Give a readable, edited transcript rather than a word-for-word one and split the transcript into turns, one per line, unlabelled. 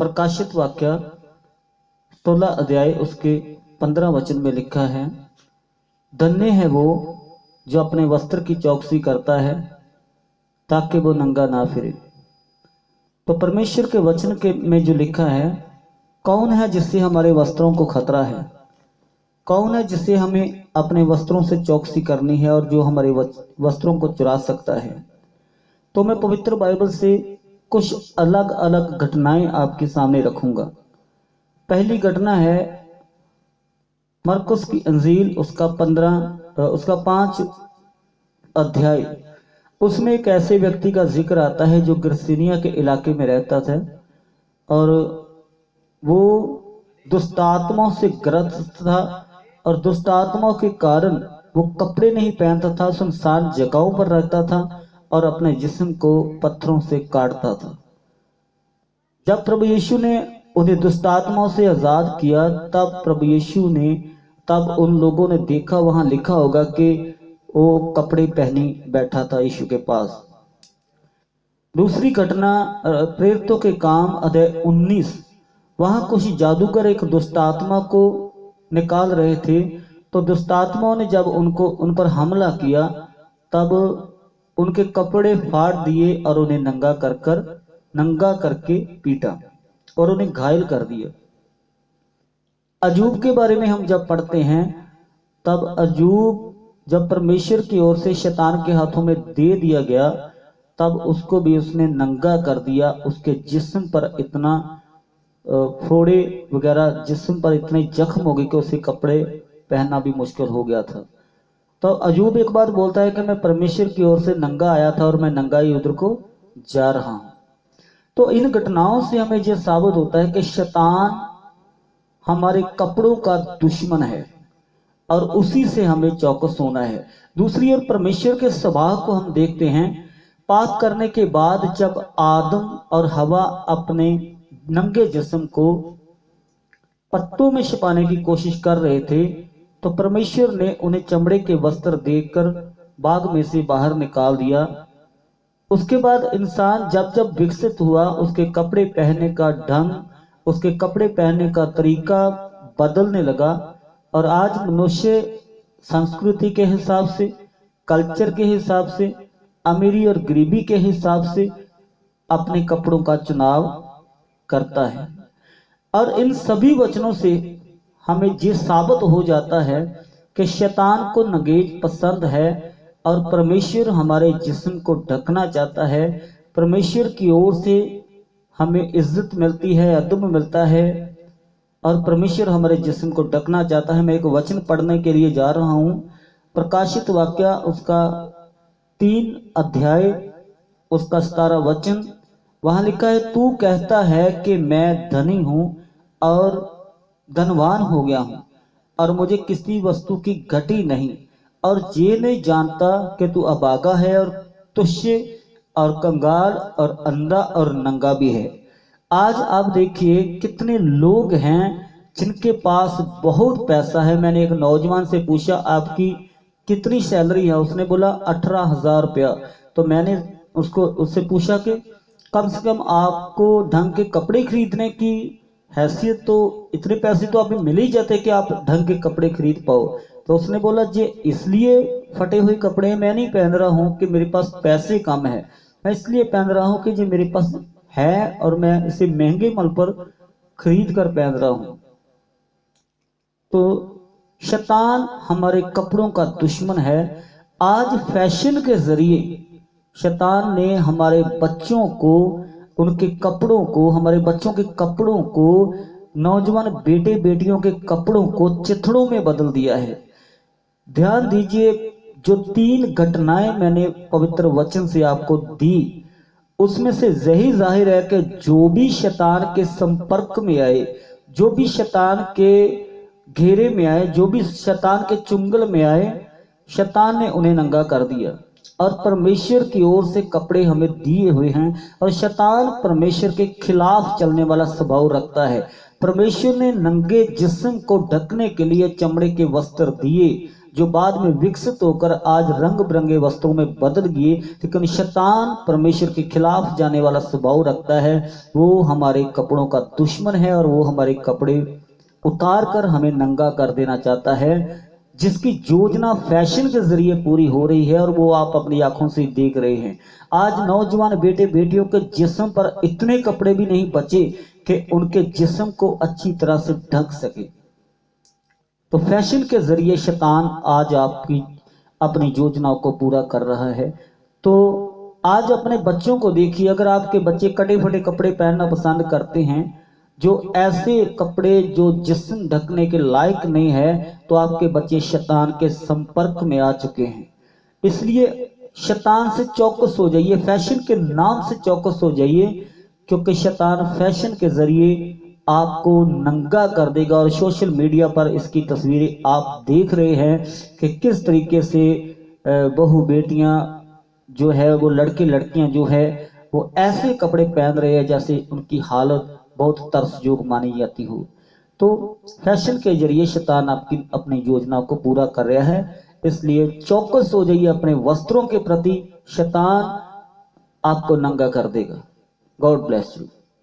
प्रकाशित वाक्य 16 अध्याय उसके 15 वचन में लिखा है, धन्य है वो जो अपने वस्त्र की चौकसी करता है ताकि वो नंगा ना फिरे। तो परमेश्वर के वचन के में जो लिखा है, कौन है जिससे हमारे वस्त्रों को खतरा है, कौन है जिससे हमें अपने वस्त्रों से चौकसी करनी है और जो हमारे वस्त्रों को चुरा सकता है। तो मैं पवित्र बाइबल से कुछ अलग अलग घटनाएं आपके सामने रखूंगा। पहली घटना है मरकुस की अंजील उसका 5 अध्याय। उसमें एक ऐसे व्यक्ति का जिक्र आता है जो गिरसिनिया के इलाके में रहता था और वो दुष्टात्माओं से ग्रस्त था और दुष्टात्माओं के कारण वो कपड़े नहीं पहनता था, सुनसान जगहों पर रहता था और अपने जिस्म को पत्थरों से काटता था। जब प्रभु यीशु ने उन्हें दुष्टात्माओं से आजाद किया तब उन लोगों ने देखा, वहां लिखा होगा कि वो कपड़े पहनी बैठा था यीशु के पास। दूसरी घटना प्रेरितों के काम अध्याय 19। वहां कुछ जादूगर एक दुष्टात्मा को निकाल रहे थे, तो दुष्टात्माओं ने जब उन पर हमला किया तब उनके कपड़े फाड़ दिए और उन्हें नंगा करके पीटा और उन्हें घायल कर दिया। अजूब के बारे में हम जब पढ़ते हैं, तब अजूब जब परमेश्वर की ओर से शैतान के हाथों में दे दिया गया, तब उसको भी उसने नंगा कर दिया। उसके जिस्म पर इतना फोड़े वगैरह, जिस्म पर इतने जख्म हो गए कि उसे कपड़े पहनना भी मुश्किल हो गया था। तो अजूब एक बात बोलता है कि मैं परमेश्वर की ओर से नंगा आया था और मैं नंगा ही उधर को जा रहा हूं। तो इन घटनाओं से हमें यह साबित होता है कि शैतान हमारे कपड़ों का दुश्मन है और उसी से हमें चौकस होना है। दूसरी ओर परमेश्वर के स्वभाव को हम देखते हैं। पाप करने के बाद जब आदम और हवा अपने नंगे जिस्म को पत्तों में छिपाने की कोशिश कर रहे थे, तो परमेश्वर ने उन्हें चमड़े के वस्त्र देकर बाग में से बाहर निकाल दिया। उसके बाद इंसान जब जब विकसित हुआ, उसके कपड़े पहनने का ढंग, उसके कपड़े पहनने का तरीका बदलने लगा और आज मनुष्य संस्कृति के हिसाब से, कल्चर के हिसाब से, अमीरी और गरीबी के हिसाब से अपने कपड़ों का चुनाव करता है। और इन सभी वचनों से हमें ये साबित हो जाता है कि शैतान को नंगेज पसंद है और परमेश्वर हमारे जिस्म को ढकना चाहता है। परमेश्वर की ओर से हमें इज्जत मिलती है, अदब मिलता है और परमेश्वर हमारे जिस्म को ढकना चाहता है। मैं एक वचन पढ़ने के लिए जा रहा हूं, प्रकाशित वाक्य उसका 3 अध्याय उसका 17 वचन। वहां लिखा है, तू कहता है कि मैं धनी हूं और धनवान हो गया हूं और मुझे किसी वस्तु की घटी नहीं, और ये नहीं जानता कि तू अभागा है और तुच्छ और कंगाल और अंधा और नंगा भी है। आज आप देखिए कितने लोग हैं जिनके पास बहुत पैसा है। मैंने एक नौजवान से पूछा, आपकी कितनी सैलरी है? उसने बोला 18,000 रुपया। तो मैंने उससे पूछा कि कम से कम आपको ढंग के कपड़े खरीदने की हैसियत, तो इतने पैसे तो आप मिल ही जाते कि आप ढंग के कपड़े खरीद पाओ। तो उसने बोला, जी इसलिए फटे हुए कपड़े मैं नहीं पहन रहा हूं कि मेरे पास पैसे कम है, मैं इसलिए पहन रहा हूं कि जो मेरे पास है और मैं इसे महंगे मूल्य पर खरीद कर पहन रहा हूं। तो शैतान हमारे कपड़ों का दुश्मन है। आज फैशन के जरिए शैतान ने हमारे बच्चों को, उनके कपड़ों को, हमारे बच्चों के कपड़ों को, नौजवान बेटे बेटियों के कपड़ों को चिथड़ों में बदल दिया है। ध्यान दीजिए, जो 3 घटनाएं मैंने पवित्र वचन से आपको दी, उसमें से यही जाहिर है कि जो भी शैतान के संपर्क में आए, जो भी शैतान के घेरे में आए, जो भी शैतान के चुंगल में आए, शैतान ने उन्हें नंगा कर दिया। और परमेश्वर की ओर से कपड़े हमें दिए हुए हैं और शैतान परमेश्वर के खिलाफ चलने वाला स्वभाव रखता है। परमेश्वर ने नंगे जिस्म को ढकने के लिए चमड़े के वस्त्र दिए जो बाद में विकसित होकर आज रंग बिरंगे वस्त्रों में बदल गए, लेकिन शैतान परमेश्वर के खिलाफ जाने वाला स्वभाव रखता है। वो हमारे कपड़ों का दुश्मन है और वो हमारे कपड़े उतार कर हमें नंगा कर देना चाहता है, जिसकी योजना फैशन के जरिए पूरी हो रही है और वो आप अपनी आंखों से देख रहे हैं। आज नौजवान बेटे बेटियों के जिस्म पर इतने कपड़े भी नहीं बचे कि उनके जिस्म को अच्छी तरह से ढक सके। तो फैशन के जरिए शैतान आज आपकी अपनी योजनाओं को पूरा कर रहा है। तो आज अपने बच्चों को देखिए, अगर आपके बच्चे कटे फटे कपड़े पहनना पसंद करते हैं, जो ऐसे कपड़े जो जिस्म ढकने के लायक नहीं है, तो आपके बच्चे शैतान के संपर्क में आ चुके हैं। इसलिए शैतान से चौकस हो जाइए, फैशन के नाम से चौकस हो जाइए, क्योंकि शैतान फैशन के जरिए आपको नंगा कर देगा। और सोशल मीडिया पर इसकी तस्वीरें आप देख रहे हैं कि किस तरीके से बहू बेटियां जो है, वो लड़के लड़कियां जो है, वो ऐसे कपड़े पहन रहे हैं जैसे उनकी हालत बहुत तरसजोग मानी जाती हो। तो फैशन के जरिए शैतान आपकी अपनी योजना को पूरा कर रहा है। इसलिए चौकस हो जाइए अपने वस्त्रों के प्रति, शैतान आपको नंगा कर देगा। God bless you.